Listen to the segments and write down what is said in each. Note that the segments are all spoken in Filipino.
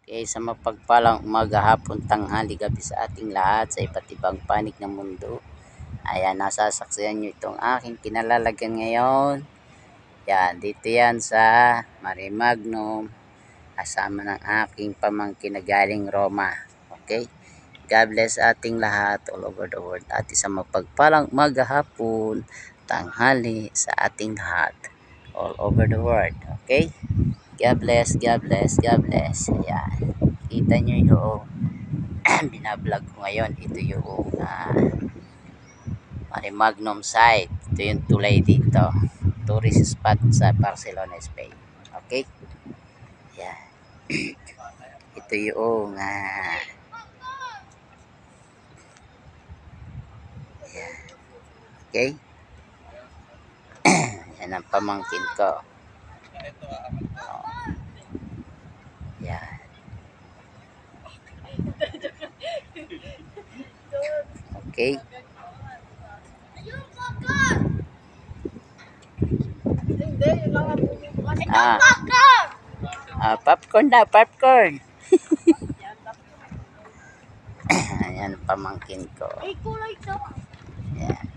Okay, sa mapagpalang umaga, hapon, tanghali, gabi sa ating lahat sa iba't ibang panig ng mundo. Ayan, nasasaksihan nyo itong aking kinalalagyan ngayon. Yan, dito yan sa Marimagnum. Kasama ng aking pamangkin na galing Roma. Okay? God bless ating lahat all over the world. At isang mapagpalang umaga, hapon, tanghali sa ating lahat all over the world. Okay? God bless, God bless, God bless. Ayan. Kita nyo yung binablog ko ngayon. Ito yung Marimagnum site. Ito yung tulay dito. Tourist spot sa Barcelona, Spain. Okay? Ayan. Ito yung ayan. Okay? Yan ang pamangkin ko. Oh. Yan. Okay. Popcorn na, popcorn. Ayan ang pamangkin ko. Ayan.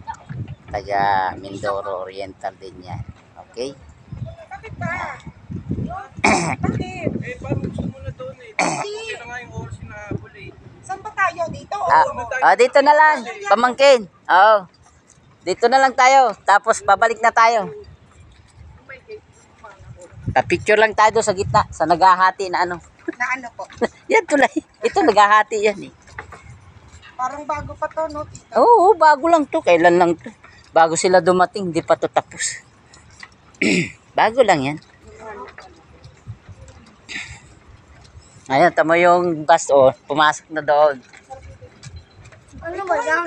Taga Mindoro Oriental din yan. Okay? Bakit ba? Bakit? Parang gusto mo na doon eh. Kasi na nga yung oras na huli. Saan ba tayo? Dito? Dito na lang, pamangkin. Oh. Dito na lang tayo. Tapos pabalik na tayo. Pa-picture lang tayo sa gitna, sa naghahati na ano. Na ano po? Yan tulay. Ito naghahati yan eh. Parang bago pa to, no? Oo, bago lang to. Kailan lang to? Bago sila dumating, hindi pa to tapos. Bago lang yan. Ayan, tamo yung bus, oh. Pumasok na doon. Ano ba yan?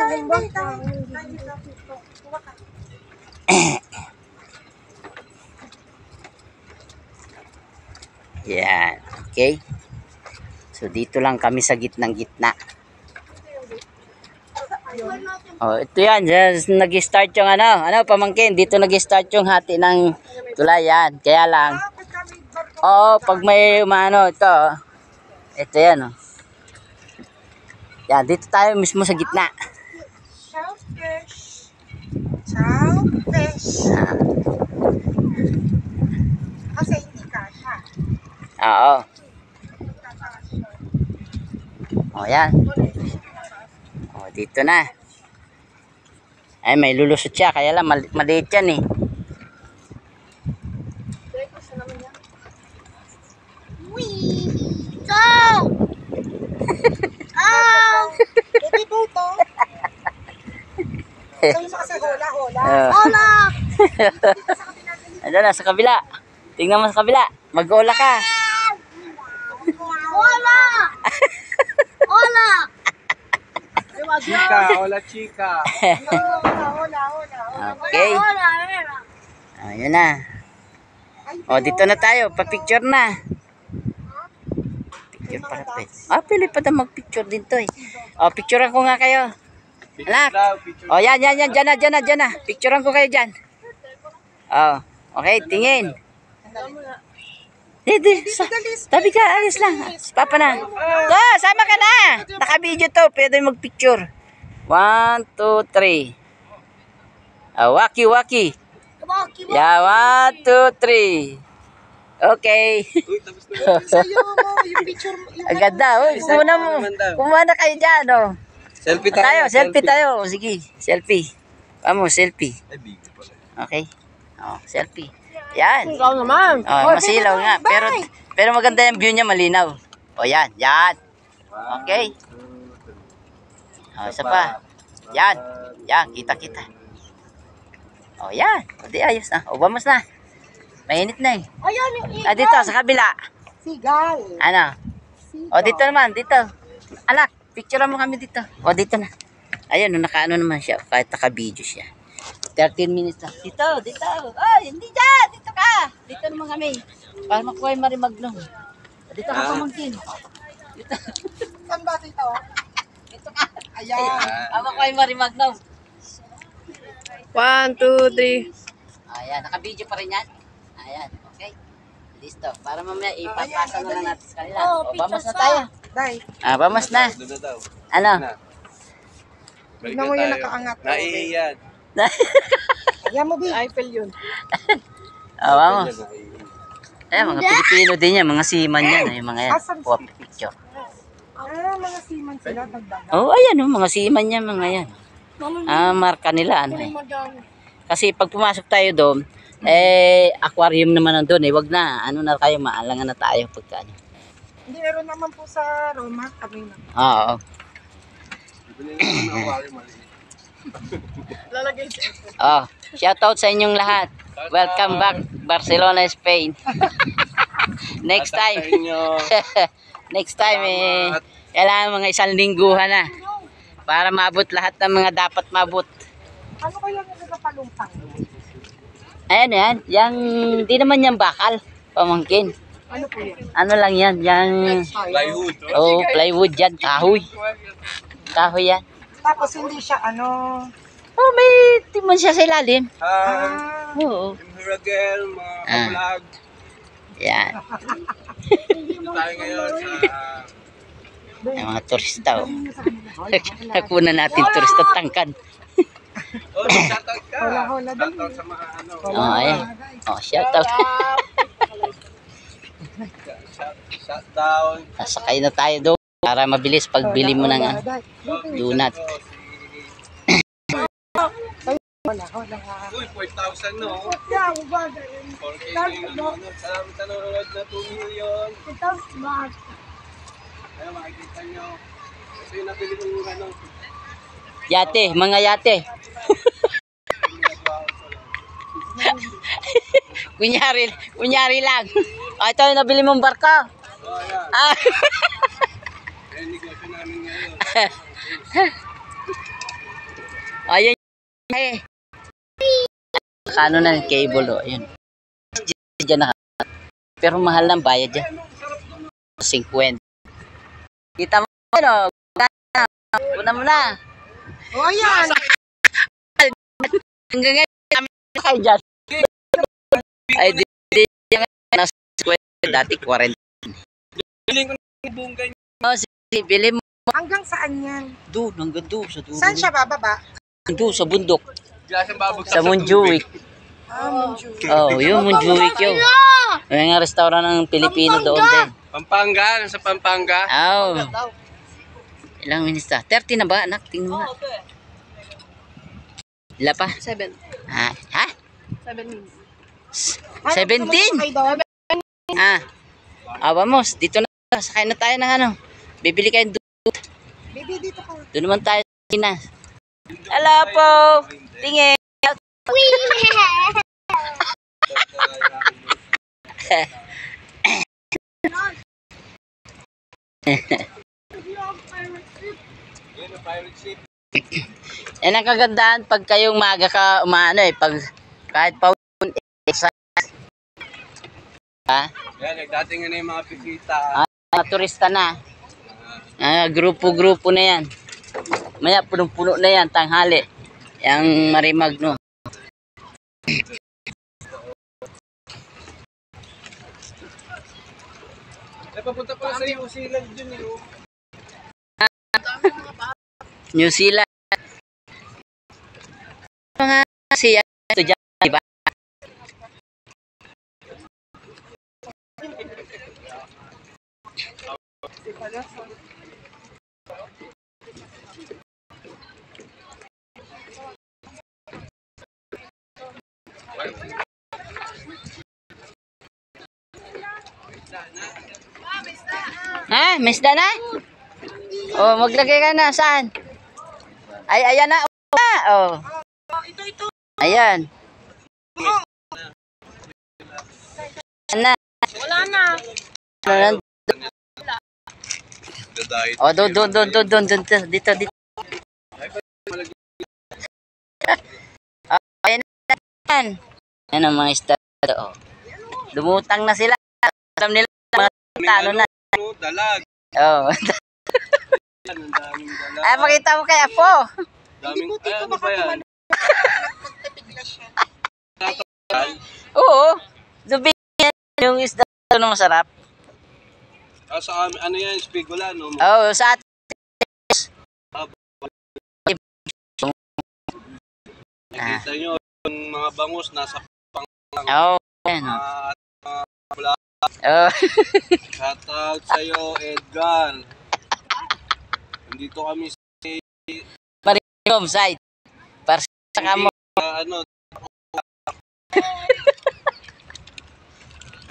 Yan. Okay. So, dito lang kami sa gitnang gitna. Oh, ito yan. Nag-start yung ano, pamangkin. Dito nag-start yung hati ng tulay yan. Kaya lang. Oh, pag may umano, ito. Ito yan, oh. Yan, dito tayo mismo sa gitna. Shellfish. Shellfish. Kasi hindi kasha. Oo. Oh, yan. Oh, dito na. Ay, may lulusot siya. Kaya lang, maliit yan eh. Baby buto. Sabi mo kasi hola. Hola! Andun na, sa kabila. Tingnan mo sa kabila. Mag-hola ka. Hola! Hola! Chika, hola chika. Hola. Okay. Ayun na. O, dito na tayo. Pa-picture na. Picture pa. Pili pa na mag-picture din to eh. O, picturean ko nga kayo. Anak. O, yan. Diyan na. Picturean ko kayo dyan. O, okay, tingin. Dito, tabi ka, alis lang. Papa na. Sama ka na. Naka-video to, pwede mag-picture. 1, 2, 3. Waki. Yeah, 1, 2, 3. Okay. Sa'yo mo, yung picture mo. Ang ganda, kumuha na kayo dyan, oh. Selfie tayo. Selfie tayo. Sige, selfie. Vamos, selfie. Okay. Oh, selfie. Yan. Ikaw naman. Oh, masilaw nga. Pero maganda yung view niya, malinaw. O, yan. Okay. O, isa pa. Yan. Kita. O, yan. O, di ayos na. O, vamos na. Mainit na eh. Ayan yung ikan. Dito, sa kabila. Sigal. Ano? O, dito naman. Dito. Anak, picture mo kami dito. O, dito na. Ayun, nakaano naman siya. Kahit naka-video siya. 13 minutes na. Dito. Ay, hindi dyan. Dito ka. Dito naman kami. Para makuha yung Marimagnum. Dito ka pamangkin. Dito. Saan ba dito? Dito ka. Ayan. Para makuha yung Marimagnum. 1, 2, 3. Ayan, naka-video pa rin yan. Ayan, okay. Listo. Para mamaya ipapasa na lang natin sa kanila. Oh, O, vamos na pictures tayo. Day, Vamos na. Doon na daw. Ano? Na. tignan mo yung nakaangat. Naiiyan. Ayan mo, Bi. Eiffel yun. Vamos. Mga Pilipino din yan. Mga seaman yan. Yung mga yan. Asan Kuha picture. Mga seaman sila, dagdagan. Ayan mga seaman yan. Mga yan. Marka nila. Ano, Kasi pag pumasok tayo doon, aquarium naman nandun Wag na. Ano na kayo, maalangan na tayo pagka ano. Hindi, meron naman po sa Roma. Kami na. Oo. Lalagay sa Shoutout sa inyong lahat. Welcome back Barcelona, Spain. Next time. Next time kailangan mga 1 lingguhan na para maabot lahat ng mga dapat maabot. Ano kaya yung nagpalutang? Ayan yan. Yang di naman yan bakal. Pamangkin. Ano po yan? Ano lang yan. Yang Plywood. plywood yan. Kahoy. Kahoy yan. Tapos hindi siya May timon siya sa ilalim. Oo. Huragel, mga kabulag. Yan. Dito tayo ngayon sa... Yung mga turista. Nakuna natin turista tangkad. Shoutout ka. Hola, Shoutout sa mga ano. Ayan. Shoutout. Shutdown. Sakay na tayo doon para mabilis pagbili mo ng donut. Uy, 4,000 no? 4K na yung nanonood. Salamat sa nanonood na 2 million. Ayun, makikita nyo. Ito yung nabili mong ano. Yate, mga yate. kunyari lang. Ito yung nabili mong barko. Ayan. Ayan, negosyo namin ngayon. Ayan. Kano na yung cable Ayun. Diyan na. Pero mahal ng bayad dyan. 50. Kita mo una mo na. ayan. Hanggang ngayon kami kayo dyan. Ay di nasa 50 dati 40. Biling ko ng buong ganyan. Bili mo Hanggang saan yan? doon hanggang doon sa dulo. Saan siya bababa? Doon sa bundok. Siyang babagsak Sa Montjuic. Montjuic. Yung Montjuic yun. May nga restaurant ng Pilipino doon din. Pampanga, nasa Pampanga. Ilang minutes na? 30 na ba anak? Tingnan mo nga. Ila pa? 7. Ha? 7 minutes. 17? Vamos. Dito na. Sakay na tayo ng ano. Bibili kayo doon. Baby, dito ka. Doon naman tayo sa Pinas. Hello po. Tingin. Yan ang kagandahan pag kayong maaga ka umaano pag kahit pa Yan, nagdating na yung mga bisita. mga turista na. Grupo-grupo na yan. Maya punong-puno na yan tanghali. Yang Marimag no. Papunta pa sa New Zealand dun New Zealand. Mga siya estudyante, diba? May isda na? Maglagay ka na. Saan? Ayan na. Ayan. Na. Wala na. Doon. Dito. Ayan na. Ayan ang mga isda. Lumutang na sila. Alam nila mga ano na. Dalag. Pakita mo kay Apo. Daming, ano ba yan? Oo. Dubi yung isda Ano masarap? Sa amin, ano yan, spigula, no? Oo, sa atin. Nakita nyo, yung mga bangus nasa Oo, yan. Oo. shoutout sa'yo, Edgar. Nandito kami sa Maricom side. Para sa kamo. ano.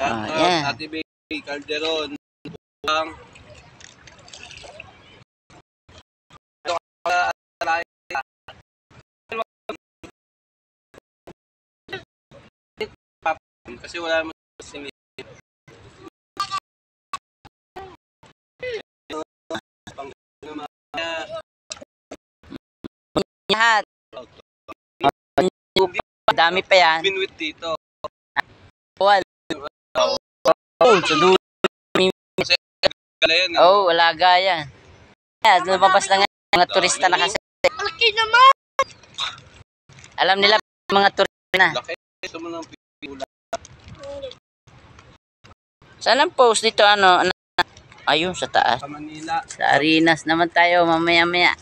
Shoutout, yeah. Ate Baby, Calderon. Ang kasi wala mo sini Lahat. Dami pa yan. binwit dito. Wal. Oh, sa dulo. Gala yan. Oh, wala gaya. Yeah, lumabas na nga mga turista na kasi. Malaki naman! Alam nila mga turista na. Laki. Ito mo ng pula. Saan ang post dito ano? Ayun sa taas. Sa Manila. Sa Arenas naman tayo mamaya-maya.